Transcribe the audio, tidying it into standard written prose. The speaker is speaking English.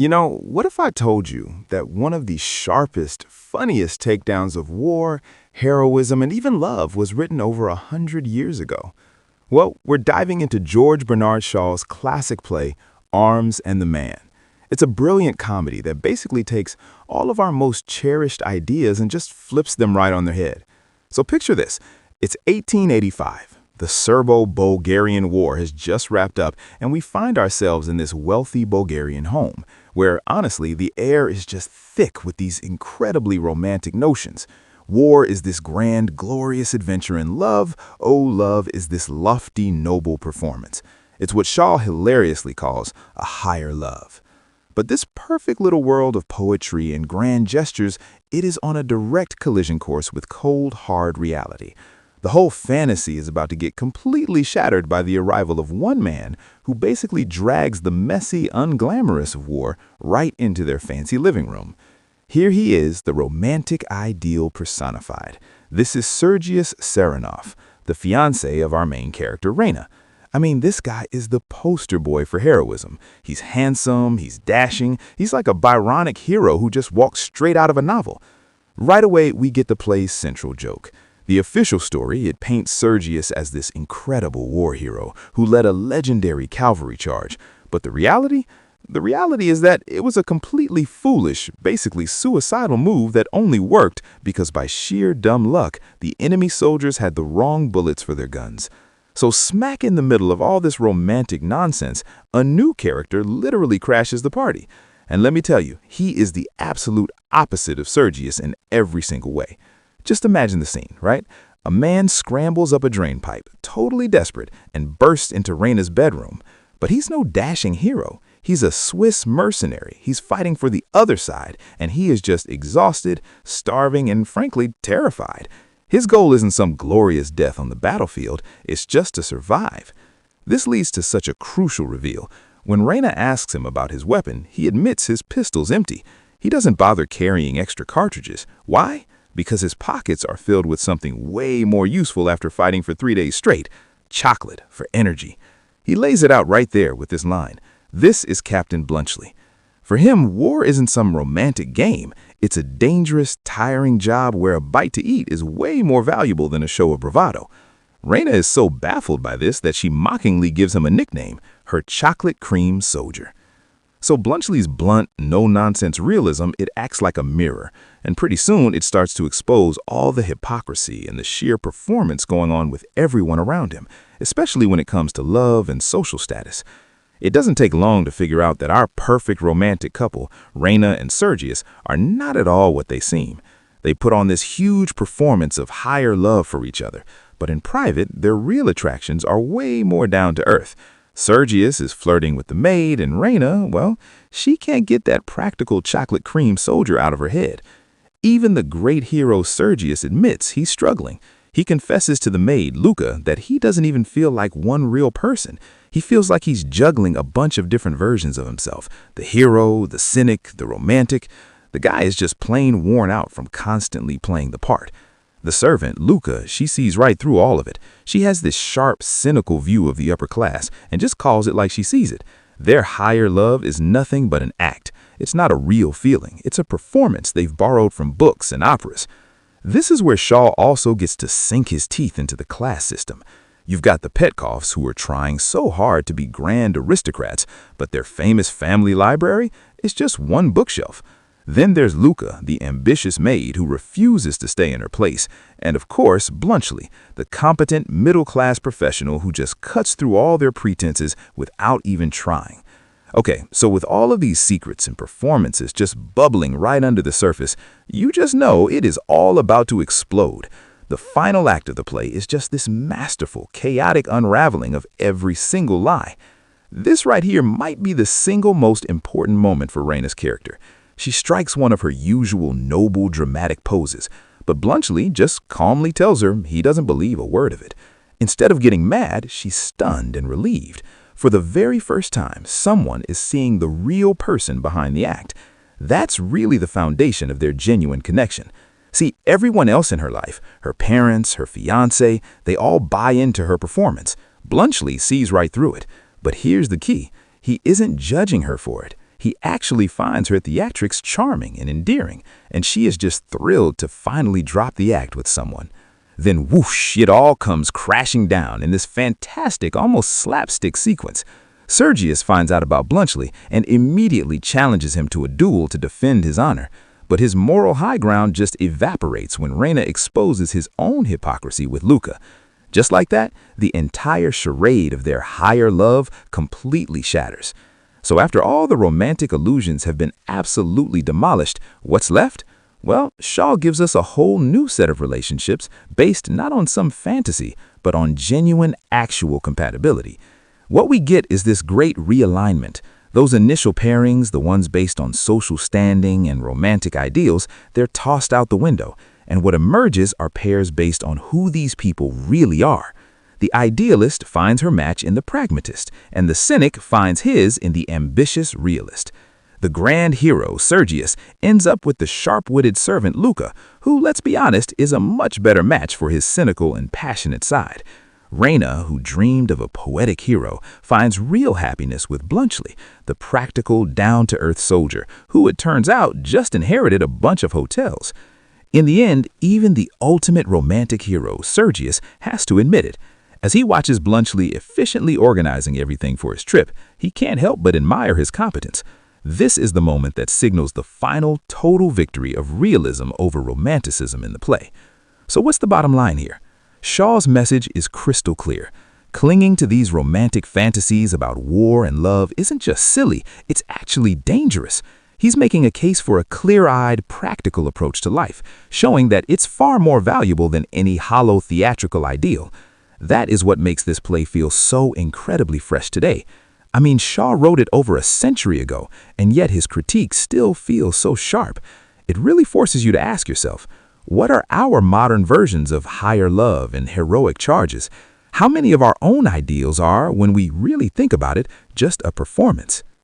What if I told you that one of the sharpest, funniest takedowns of war, heroism, and even love was written over 100 years ago? Well, we're diving into George Bernard Shaw's classic play, Arms and the Man. It's a brilliant comedy that basically takes all of our most cherished ideas and just flips them right on their head. So picture this. It's 1885. The Serbo-Bulgarian War has just wrapped up, and we find ourselves in this wealthy Bulgarian home, where, honestly, the air is just thick with these incredibly romantic notions. War is this grand, glorious adventure, and love, oh, love is this lofty, noble performance. It's what Shaw hilariously calls a higher love. But this perfect little world of poetry and grand gestures, it is on a direct collision course with cold, hard reality. The whole fantasy is about to get completely shattered by the arrival of one man who basically drags the messy, unglamorous of war right into their fancy living room. Here he is, the romantic ideal personified. This is Sergius Serenov, the fiancé of our main character, Raina. I mean, this guy is the poster boy for heroism. He's handsome, he's dashing, he's like a Byronic hero who just walks straight out of a novel. Right away, we get the play's central joke. The official story, it paints Sergius as this incredible war hero who led a legendary cavalry charge. But the reality? The reality is that it was a completely foolish, basically suicidal move that only worked because by sheer dumb luck, the enemy soldiers had the wrong bullets for their guns. So smack in the middle of all this romantic nonsense, a new character literally crashes the party. And let me tell you, he is the absolute opposite of Sergius in every single way. Just imagine the scene, right? A man scrambles up a drain pipe, totally desperate, and bursts into Raina's bedroom. But he's no dashing hero. He's a Swiss mercenary. He's fighting for the other side, and he is just exhausted, starving, and frankly, terrified. His goal isn't some glorious death on the battlefield, it's just to survive. This leads to such a crucial reveal. When Raina asks him about his weapon, he admits his pistol's empty. He doesn't bother carrying extra cartridges. Why? Because his pockets are filled with something way more useful after fighting for 3 days straight: chocolate for energy. He lays it out right there with this line. This is Captain Bluntschli. For him, war isn't some romantic game. It's a dangerous, tiring job where a bite to eat is way more valuable than a show of bravado. Raina is so baffled by this that she mockingly gives him a nickname, her chocolate cream soldier. So Bluntschli's blunt, no-nonsense realism, it acts like a mirror, and pretty soon it starts to expose all the hypocrisy and the sheer performance going on with everyone around him, especially when it comes to love and social status. It doesn't take long to figure out that our perfect romantic couple, Raina and Sergius, are not at all what they seem. They put on this huge performance of higher love for each other, but in private, their real attractions are way more down to earth. Sergius is flirting with the maid, and Raina, well, she can't get that practical chocolate cream soldier out of her head. Even the great hero Sergius admits he's struggling. He confesses to the maid, Louka, that he doesn't even feel like one real person. He feels like he's juggling a bunch of different versions of himself. The hero, the cynic, the romantic. The guy is just plain worn out from constantly playing the part. The servant, Louka, she sees right through all of it. She has this sharp, cynical view of the upper class and just calls it like she sees it. Their higher love is nothing but an act. It's not a real feeling. It's a performance they've borrowed from books and operas. This is where Shaw also gets to sink his teeth into the class system. You've got the Petkoffs, who are trying so hard to be grand aristocrats, but their famous family library is just one bookshelf. Then there's Louka, the ambitious maid who refuses to stay in her place. And of course, Bluntschli, the competent middle-class professional who just cuts through all their pretenses without even trying. Okay, so with all of these secrets and performances just bubbling right under the surface, you just know it is all about to explode. The final act of the play is just this masterful, chaotic unraveling of every single lie. This right here might be the single most important moment for Raina's character. She strikes one of her usual noble, dramatic poses, but Bluntschli just calmly tells her he doesn't believe a word of it. Instead of getting mad, she's stunned and relieved. For the very first time, someone is seeing the real person behind the act. That's really the foundation of their genuine connection. See, everyone else in her life, her parents, her fiancé, they all buy into her performance. Bluntschli sees right through it. But here's the key. He isn't judging her for it. He actually finds her theatrics charming and endearing, and she is just thrilled to finally drop the act with someone. Then whoosh, it all comes crashing down in this fantastic, almost slapstick sequence. Sergius finds out about Bluntschli and immediately challenges him to a duel to defend his honor. But his moral high ground just evaporates when Raina exposes his own hypocrisy with Louka. Just like that, the entire charade of their higher love completely shatters. So after all the romantic illusions have been absolutely demolished, what's left? Well, Shaw gives us a whole new set of relationships based not on some fantasy, but on genuine, actual compatibility. What we get is this great realignment. Those initial pairings, the ones based on social standing and romantic ideals, they're tossed out the window. And what emerges are pairs based on who these people really are. The idealist finds her match in the pragmatist, and the cynic finds his in the ambitious realist. The grand hero, Sergius, ends up with the sharp-witted servant Louka, who, let's be honest, is a much better match for his cynical and passionate side. Raina, who dreamed of a poetic hero, finds real happiness with Bluntschli, the practical, down-to-earth soldier, who, it turns out, just inherited a bunch of hotels. In the end, even the ultimate romantic hero, Sergius, has to admit it. As he watches Bluntschli efficiently organizing everything for his trip, he can't help but admire his competence. This is the moment that signals the final, total victory of realism over romanticism in the play. So what's the bottom line here? Shaw's message is crystal clear. Clinging to these romantic fantasies about war and love isn't just silly, it's actually dangerous. He's making a case for a clear-eyed, practical approach to life, showing that it's far more valuable than any hollow theatrical ideal. That is what makes this play feel so incredibly fresh today. I mean, Shaw wrote it over a century ago, and yet his critique still feels so sharp. It really forces you to ask yourself, what are our modern versions of higher love and heroic charges? How many of our own ideals are, when we really think about it, just a performance?